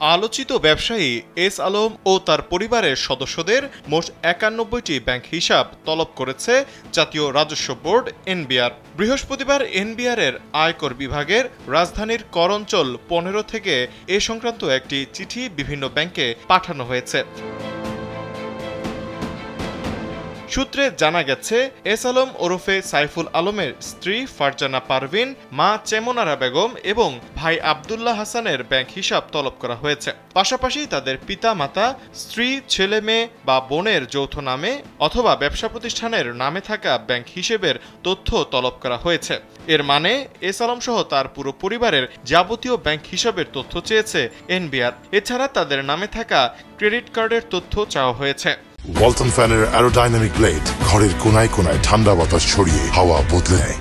আলোচিত ব্যবসায়ী এস আলম ও তার পরিবারের সদস্যদের মোট ৯১টি ব্যাংক হিসাব তলব করেছে জাতীয় রাজস্ব বোর্ড এনবিআর। বৃহস্পতিবার এনবিআরের আয়কর বিভাগের রাজধানীর কর অঞ্চল ১৫ থেকে এ সংক্রান্ত একটি চিঠি বিভিন্ন ব্যাংকে পাঠানো হয়েছে। সূত্রে জানা গেছে, এস আলম ওরফে সাইফুল আলমের স্ত্রী ফারজানা পারভিন, মা চেমনারা বেগম এবং ভাই আব্দুল্লাহ হাসানের ব্যাংক হিসাব তলব করা হয়েছে। পাশাপাশি তাদের পিতা মাতা, স্ত্রী, ছেলে মেয়ে বা বোনের যৌথ নামে অথবা ব্যবসা প্রতিষ্ঠানের নামে থাকা ব্যাংক হিসেবের তথ্য তলব করা হয়েছে। এর মানে এস আলম সহ তার পুরো পরিবারের যাবতীয় ব্যাংক হিসাবের তথ্য চেয়েছে এনবিআর। এছাড়া তাদের নামে থাকা ক্রেডিট কার্ডের তথ্য চাওয়া হয়েছে। ওয়ালটন ফ্যানের অ্যারোডাইনামিক ব্লেড ঘরের কোনায় কোনায় ঠান্ডা বাতাস ছড়িয়ে হাওয়া বদলে নেয়।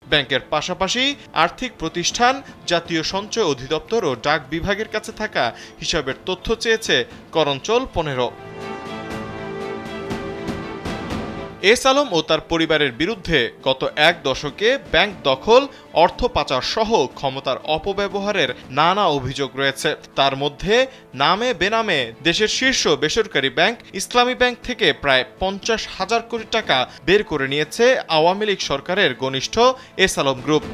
ব্যাংকের পাশাপাশি আর্থিক প্রতিষ্ঠান, জাতীয় সঞ্চয় অধিদপ্তর ও ডাক বিভাগের কাছে থাকা হিসাবের তথ্য চেয়েছে কর অঞ্চল ১৫। এস আলম ও তার পরিবারের বিরুদ্ধে গত এক দশকে ব্যাংক দখল, অর্থ পাচার সহ ক্ষমতার অপব্যবহারের নানা অভিযোগ রয়েছে। তার মধ্যে নামে বেনামে দেশের শীর্ষ বেসরকারি ব্যাংক ইসলামী ব্যাংক থেকে প্রায় ৫০,০০০ কোটি টাকা বের করে নিয়েছে আওয়ামী লীগ সরকারের ঘনিষ্ঠ এস আলম গ্রুপ।